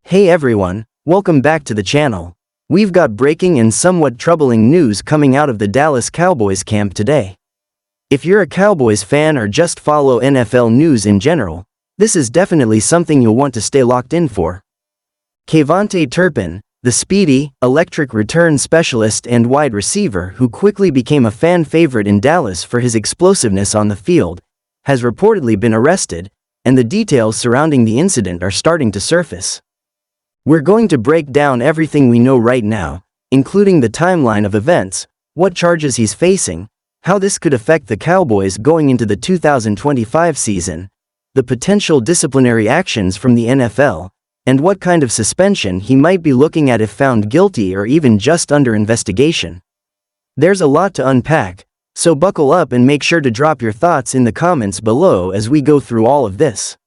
Hey everyone, welcome back to the channel. We've got breaking and somewhat troubling news coming out of the Dallas Cowboys camp today. If you're a Cowboys fan or just follow NFL news in general, this is definitely something you'll want to stay locked in for. KaVontae Turpin, the speedy, electric return specialist and wide receiver who quickly became a fan favorite in Dallas for his explosiveness on the field, has reportedly been arrested, and the details surrounding the incident are starting to surface. We're going to break down everything we know right now, including the timeline of events, what charges he's facing, how this could affect the Cowboys going into the 2025 season, the potential disciplinary actions from the NFL, and what kind of suspension he might be looking at if found guilty or even just under investigation. There's a lot to unpack, so buckle up and make sure to drop your thoughts in the comments below as we go through all of this.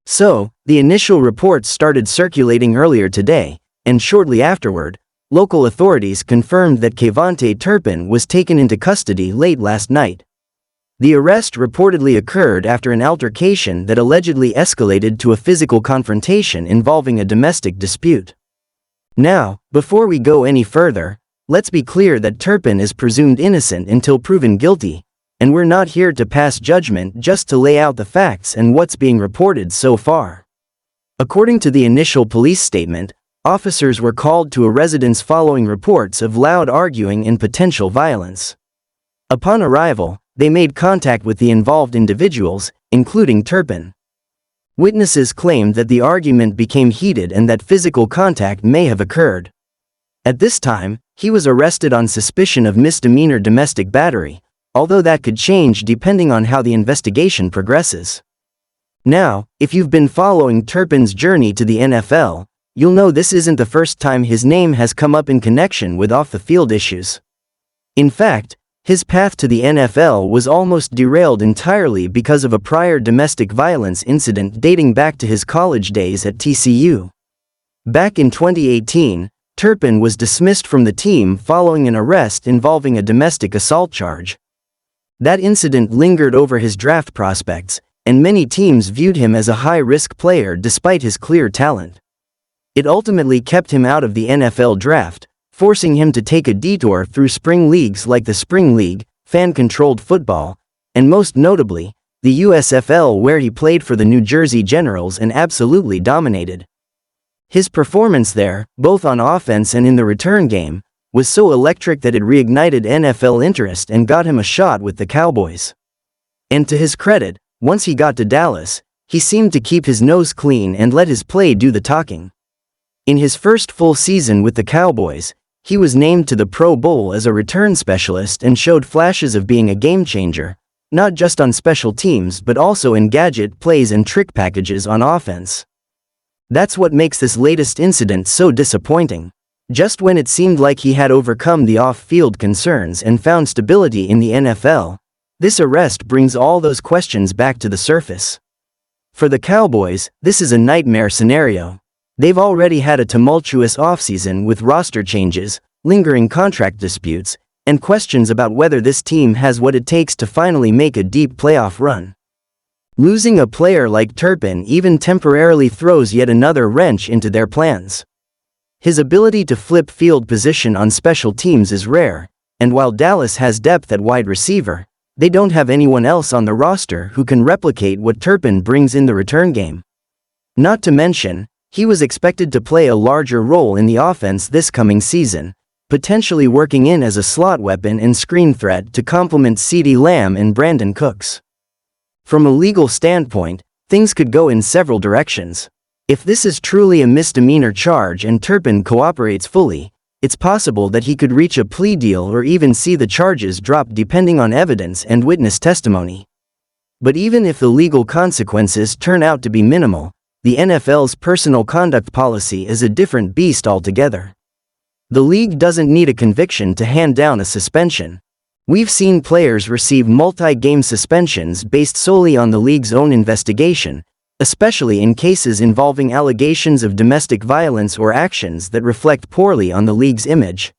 So, the initial reports started circulating earlier today, and shortly afterward, local authorities confirmed that KaVontae Turpin was taken into custody late last night. The arrest reportedly occurred after an altercation that allegedly escalated to a physical confrontation involving a domestic dispute. Now, before we go any further, let's be clear that Turpin is presumed innocent until proven guilty, and we're not here to pass judgment, just to lay out the facts and what's being reported so far. According to the initial police statement, officers were called to a residence following reports of loud arguing and potential violence. Upon arrival, they made contact with the involved individuals, including Turpin. Witnesses claimed that the argument became heated and that physical contact may have occurred. At this time, he was arrested on suspicion of misdemeanor domestic battery, although that could change depending on how the investigation progresses. Now, if you've been following Turpin's journey to the NFL, you'll know this isn't the first time his name has come up in connection with off-the-field issues. In fact, his path to the NFL was almost derailed entirely because of a prior domestic violence incident dating back to his college days at TCU. Back in 2018, Turpin was dismissed from the team following an arrest involving a domestic assault charge. That incident lingered over his draft prospects, and many teams viewed him as a high-risk player despite his clear talent. It ultimately kept him out of the NFL draft, forcing him to take a detour through spring leagues like the Spring League, fan-controlled football, and most notably, the USFL, where he played for the New Jersey Generals and absolutely dominated. His performance there, both on offense and in the return game, was so electric that it reignited NFL interest and got him a shot with the Cowboys. And to his credit, once he got to Dallas, he seemed to keep his nose clean and let his play do the talking. In his first full season with the Cowboys, he was named to the Pro Bowl as a return specialist and showed flashes of being a game-changer, not just on special teams but also in gadget plays and trick packages on offense. That's what makes this latest incident so disappointing. Just when it seemed like he had overcome the off-field concerns and found stability in the NFL, this arrest brings all those questions back to the surface. For the Cowboys, this is a nightmare scenario. They've already had a tumultuous offseason with roster changes, lingering contract disputes, and questions about whether this team has what it takes to finally make a deep playoff run. Losing a player like Turpin even temporarily throws yet another wrench into their plans. His ability to flip field position on special teams is rare, and while Dallas has depth at wide receiver, they don't have anyone else on the roster who can replicate what Turpin brings in the return game. Not to mention, he was expected to play a larger role in the offense this coming season, potentially working in as a slot weapon and screen threat to complement CeeDee Lamb and Brandon Cooks. From a legal standpoint, things could go in several directions. If this is truly a misdemeanor charge and Turpin cooperates fully, it's possible that he could reach a plea deal or even see the charges drop depending on evidence and witness testimony. But even if the legal consequences turn out to be minimal, the NFL's personal conduct policy is a different beast altogether. The league doesn't need a conviction to hand down a suspension. We've seen players receive multi-game suspensions based solely on the league's own investigation, especially in cases involving allegations of domestic violence or actions that reflect poorly on the league's image.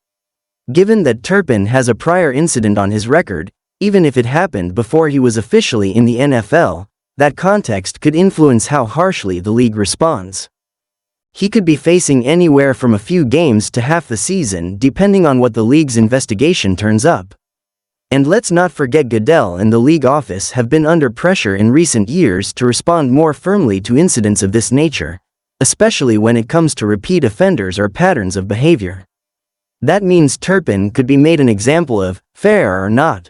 Given that Turpin has a prior incident on his record, even if it happened before he was officially in the NFL, that context could influence how harshly the league responds. He could be facing anywhere from a few games to half the season depending on what the league's investigation turns up. And let's not forget Goodell and the league office have been under pressure in recent years to respond more firmly to incidents of this nature, especially when it comes to repeat offenders or patterns of behavior. That means Turpin could be made an example of, fair or not.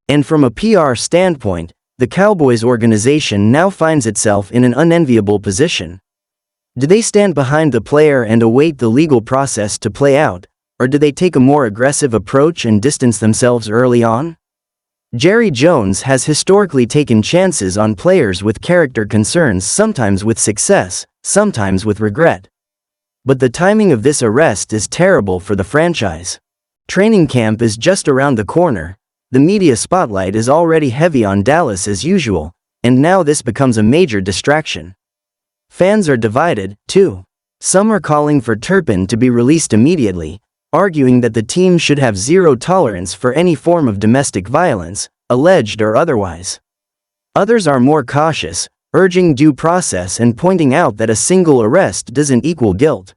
And from a PR standpoint, the Cowboys organization now finds itself in an unenviable position. Do they stand behind the player and await the legal process to play out, or do they take a more aggressive approach and distance themselves early on? Jerry Jones has historically taken chances on players with character concerns, sometimes with success, sometimes with regret. But the timing of this arrest is terrible for the franchise. Training camp is just around the corner, the media spotlight is already heavy on Dallas as usual, and now this becomes a major distraction. Fans are divided, too. Some are calling for Turpin to be released immediately, arguing that the team should have zero tolerance for any form of domestic violence, alleged or otherwise. Others are more cautious, urging due process and pointing out that a single arrest doesn't equal guilt.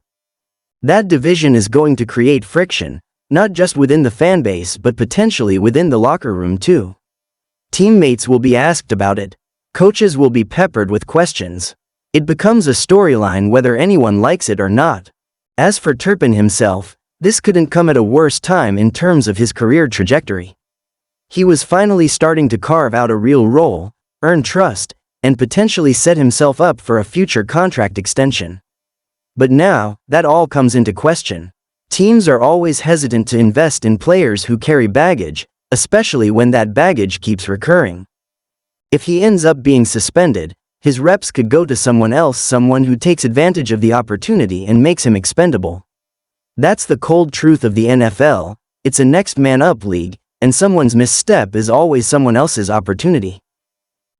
That division is going to create friction, not just within the fanbase but potentially within the locker room too. Teammates will be asked about it. Coaches will be peppered with questions. It becomes a storyline whether anyone likes it or not. As for Turpin himself, this couldn't come at a worse time in terms of his career trajectory. He was finally starting to carve out a real role, earn trust, and potentially set himself up for a future contract extension. But now, that all comes into question. Teams are always hesitant to invest in players who carry baggage, especially when that baggage keeps recurring. If he ends up being suspended, his reps could go to someone else, someone who takes advantage of the opportunity and makes him expendable. That's the cold truth of the NFL. It's a next man up league, and someone's misstep is always someone else's opportunity.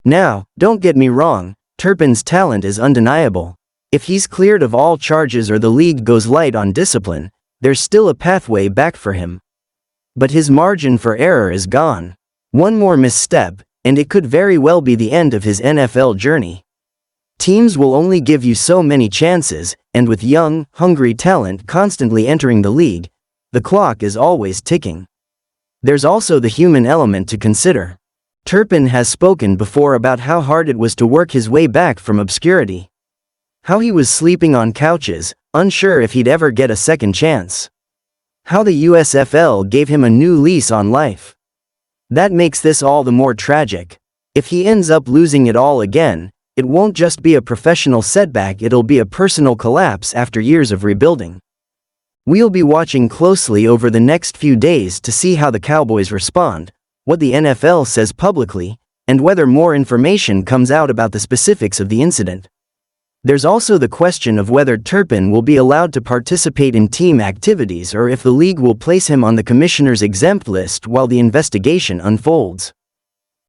Now, don't get me wrong, Turpin's talent is undeniable. If he's cleared of all charges or the league goes light on discipline, there's still a pathway back for him. But his margin for error is gone. One more misstep, and it could very well be the end of his NFL journey. Teams will only give you so many chances, and with young, hungry talent constantly entering the league, the clock is always ticking. There's also the human element to consider. Turpin has spoken before about how hard it was to work his way back from obscurity. How he was sleeping on couches, unsure if he'd ever get a second chance. How the USFL gave him a new lease on life. That makes this all the more tragic. If he ends up losing it all again, it won't just be a professional setback, it'll be a personal collapse after years of rebuilding. We'll be watching closely over the next few days to see how the Cowboys respond, what the NFL says publicly, and whether more information comes out about the specifics of the incident. There's also the question of whether Turpin will be allowed to participate in team activities or if the league will place him on the commissioner's exempt list while the investigation unfolds.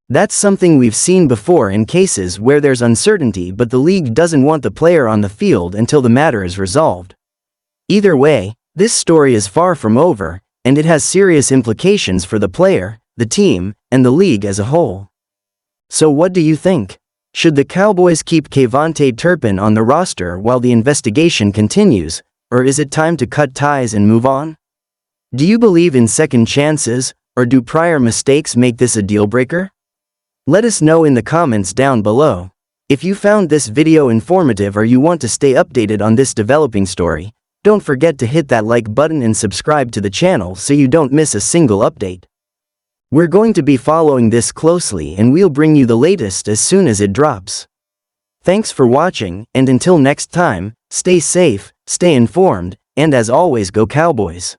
That's something we've seen before in cases where there's uncertainty but the league doesn't want the player on the field until the matter is resolved. Either way, this story is far from over, and it has serious implications for the player, the team, and the league as a whole. So what do you think? Should the Cowboys keep KaVontae Turpin on the roster while the investigation continues, or is it time to cut ties and move on? Do you believe in second chances, or do prior mistakes make this a deal breaker? Let us know in the comments down below. If you found this video informative or you want to stay updated on this developing story, don't forget to hit that like button and subscribe to the channel so you don't miss a single update. We're going to be following this closely and we'll bring you the latest as soon as it drops. Thanks for watching, and until next time, stay safe, stay informed, and as always, go Cowboys.